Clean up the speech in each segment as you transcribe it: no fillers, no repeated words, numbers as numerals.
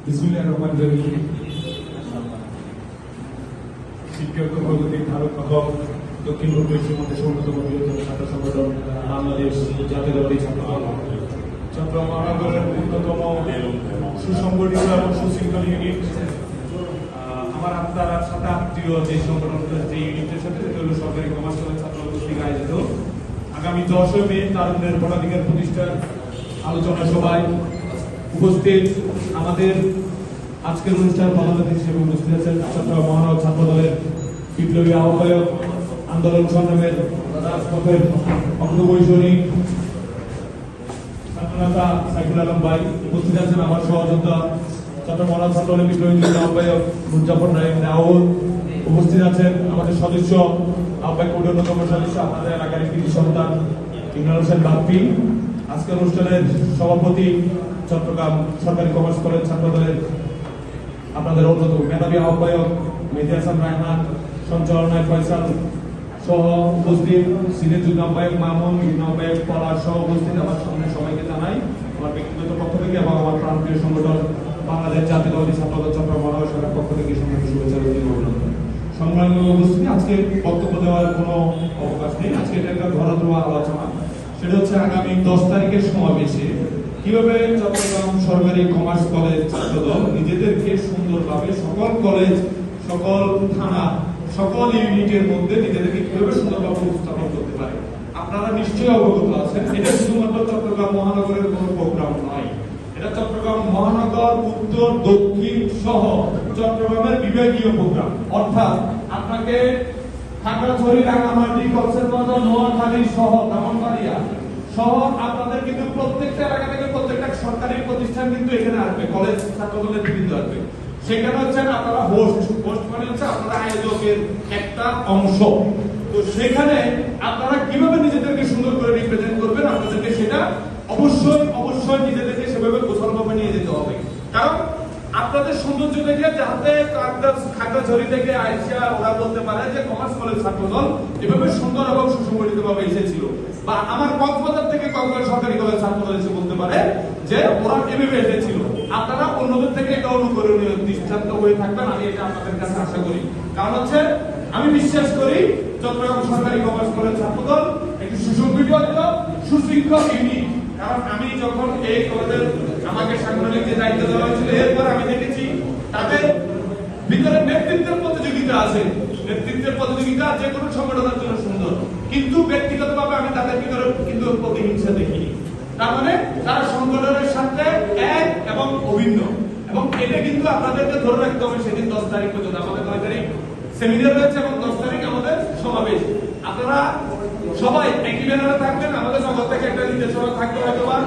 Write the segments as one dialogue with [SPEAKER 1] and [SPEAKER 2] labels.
[SPEAKER 1] বিসমিল্লাহির রহমানির রহিম। শিক্ষক প্রগতির ধারক বাহক দক্ষিণ পূর্ব এশিয়ার মধ্যে অন্যতম বৃহত্তম ছাত্র সংগঠন বাংলাদেশ জাতীয়তাবাদী ছাত্র দল চট্টগ্রাম মহানগরের অন্যতম সুসংগঠিত এবং সুশৃঙ্খল ইউনিট। আমার আপনার সাথে আত্মীয় যে সংগঠনটা যে ইউনিটের সাথে হলো সরকারি কমার্স কলেজ ছাত্র কর্তৃক আয়োজিত আগামী 10 মে তারুণ্যের ভোটাধিকার প্রতিষ্ঠার আলোচনা সভায় উপস্থিত আমাদের আজকের অনুষ্ঠান প্রধান অতিথি হিসেবে উপস্থিত আছেন চট্টগ্রাম মহানগর ছাত্র দলের বিপ্লবী আহ্বায়ক, আন্দোলন সংগ্রামের রাজপথের অগ্রবৈষয়িক ছাত্রনেতা সাইফুল আলম ভাই। উপস্থিত আছেন আমার সহযোদ্ধা চট্টগ্রাম মহানগর ছাত্র দলের বিপ্লবী আহ্বায়ক মুজাফর নাইম রাহুল। উপস্থিত আছেন আমাদের সদস্য আহ্বায়ক অন্যতম সদস্য আমাদের এলাকার কৃষি সন্তান ইমরান হোসেন বাপ্পি। আজকের অনুষ্ঠানের সভাপতি চট্টগ্রাম সরকারি কমার্স কলেজ ছাত্র দলের আপনাদের অন্যতম মেধাবী আহ্বায়ক মেহেদী হাসান রায়হান, সঞ্চালনায় ফয়সাল সহ উপস্থিত সিনিয়র যুগ্ম আহ্বায়ক মামুন, যুগ্ম আহ্বায়ক পলাশ সহ উপস্থিত আমার সামনে সবাইকে জানাই আমার ব্যক্তিগত পক্ষ থেকে এবং আমার প্রান্তীয় সংগঠন বাংলাদেশ জাতীয়তাবাদী ছাত্র দল চট্টগ্রাম মহানগর শাখার পক্ষ থেকে সংগ্রামী শুভেচ্ছা ও অভিনন্দন। সংগ্রামী উপস্থিতি, আজকে বক্তব্য দেওয়ার কোনো অবকাশ নেই। আজকে এটা একটা ধরাধোয়া আলোচনা। সেটা হচ্ছে আগামী 10 তারিখের সমাবেশে কিভাবে চট্টগ্রাম সরকারি কমার্স কলেজ ছাত্র দল নিজেদেরকে সুন্দরভাবে সকল কলেজ, সকল থানা, সকল ইউনিটের মধ্যে নিজেদেরকে কিভাবে সুন্দরভাবে উপস্থাপন করতে পারে। আপনারা নিশ্চয়ই অবগত আছেন, এটা শুধুমাত্র চট্টগ্রাম মহানগরের কোনো প্রোগ্রাম নয়। এটা চট্টগ্রাম মহানগর, উত্তর, দক্ষিণ সহ চট্টগ্রামের বিভাগীয় প্রোগ্রাম। অর্থাৎ আপনাকে খাগড়াছড়ি, রাঙামাটি, কক্সবাজার, নোয়াখালী সহ ব্রাহ্মণবাড়িয়া সহ আপনাদের কিন্তু প্রত্যেকটা এলাকা থেকে প্রত্যেকটা সরকারি প্রতিষ্ঠান কিন্তু এখানে আসবে, কলেজ ছাত্র দলের বিভিন্ন আসবে। সেখানে হচ্ছেন আপনারা হোস্ট মানে হচ্ছে আপনারা আয়োজকের একটা অংশ। তো সেখানে আপনারা কিভাবে নিজেদেরকে সুন্দর করে রিপ্রেজেন্ট করবেন, আপনাদেরকে সেটা অবশ্যই নিজেদেরকে সেভাবে গোছানোভাবে নিয়ে যেতে হবে। কারণ আপনাদের সৌন্দর্য দেখে যাতে খাগড়াছড়ি থেকে আইসা ওরা বলতে পারে যে কমার্স কলেজ ছাত্র দল এভাবে সুন্দর এবং সুসংগঠিত ভাবে এসেছিল, বা আমার কক্সবাজার থেকে কক্সবাজার সরকারি কলেজ ছাত্র দল এসে বলতে পারে যে ওরা এভাবে এসেছিল। আপনারা অন্যদের থেকে এটা অনুকরণীয় দৃষ্টান্ত হয়ে থাকবেন, আমি এটা আপনাদের কাছে আশা করি। কারণ হচ্ছে আমি বিশ্বাস করি চট্টগ্রাম সরকারি কমার্স কলেজ ছাত্র দল একটি সুসংগঠিত সুশৃঙ্খল ইউনিট। কারণ আমি যখন এই কলেজের আমাকে সাংগঠনিক যে দায়িত্ব দেওয়া হয়েছিল, এরপর আমি দেখেছি তাদের ভিতরে নেতৃত্বের প্রতিযোগিতা আছে। নেতৃত্বের প্রতিযোগিতা যে কোনো সংগঠনের জন্য সুন্দর, কিন্তু ব্যক্তিগতভাবে আমি তাদের ভিতরে কিন্তু প্রতিহিংসা দেখিনি। তার মানে তারা সংগঠনের সাথে এক এবং অভিন্ন, এবং এটা কিন্তু আপনাদেরকে ধরে রাখতে হবে। সেদিন 10 তারিখ পর্যন্ত আমাদের 9 তারিখ সেমিনার রয়েছে এবং 10 তারিখ আমাদের সমাবেশ। আপনারা সবাই একই ব্যানারে থাকবেন। আমাদের নগর থেকে একটা নির্দেশনা থাকতে হয়তো, বা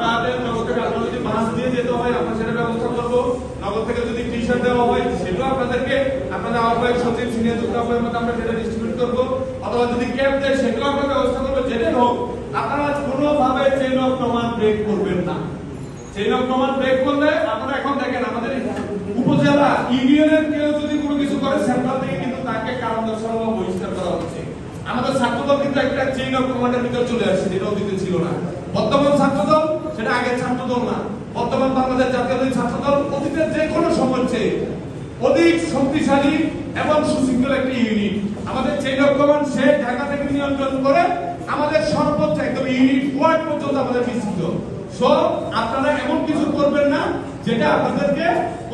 [SPEAKER 1] আমাদের নগর থেকে আপনারা যদি মাস্ক দিয়ে যেতে হয় আমরা সেটা ব্যবস্থা করবো। নগর থেকে যদি টি শার্ট দেওয়া হয় সেটাও আপনাদেরকে আপনাদের আহ্বায়ক সচিব সিনিয়র যুক্ত আহ্বায়ক মধ্যে আমরা সেটা ডিস্ট্রিবিউট করবো, অথবা যদি ক্যাব দেয় সেটাও আমরা ব্যবস্থা করবো। যেটাই হোক, আপনারা কোনোভাবে চেইন অফ কমান্ড ব্রেক করবেন না। চেইন অফ কমান্ড ব্রেক করলে আপনারা এখন দেখেন আমাদের উপজেলা ইউনিয়নের কেউ যদি কোনো কিছু করে সেন্ট্রাল থেকে কিন্তু তাকে কারণ দর্শানো বা বহিষ্কার করা হচ্ছে। আমাদের ছাত্রদল কিন্তু একটা চেইন অফ কমান্ডের ভিতর চলে আসছে, যেটা অতীতে ছিল না। বর্তমান ছাত্রদল সেটা আগের ছাত্রদল না। বর্তমান বাংলাদেশ জাতীয়তাবাদী ছাত্রদল অতীতের যে কোনো সময়ের চেয়ে অধিক শক্তিশালী এবং সুশৃঙ্খল একটি ইউনিট। আমাদের চেইন অফ কমান্ড সে ঢাকা থেকে নিয়ন্ত্রণ করে আমাদের সর্বোচ্চ একদম ইউনিট ওয়ার্ড পর্যন্ত আমাদের বিস্তৃত। সো আপনারা এমন কিছু করবেন না যেটা আপনাদেরকে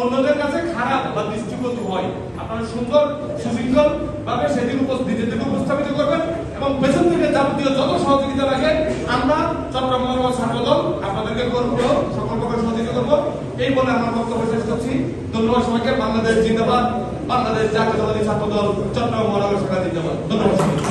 [SPEAKER 1] অন্যদের কাছে খারাপ বা দৃষ্টিগত হয়। আপনারা সুন্দর সুশৃঙ্খল ভাবে সেদিন নিজেদেরকে উপস্থাপিত করবেন, এবং পেছন থেকে যাবতীয় যত সহযোগিতা লাগে আমরা চট্টগ্রাম মহানগর ছাত্র দল আপনাদেরকে করবো, সকল প্রকার সহযোগিতা করবো। এই বলে আমার বক্তব্য শেষ করছি। ধন্যবাদ সবাইকে। বাংলাদেশ জিন্দাবাদ, বাংলাদেশ জাতীয়তাবাদী ছাত্র দল চট্টগ্রাম মহানগর শাখা জিন্দাবাদ। ধন্যবাদ।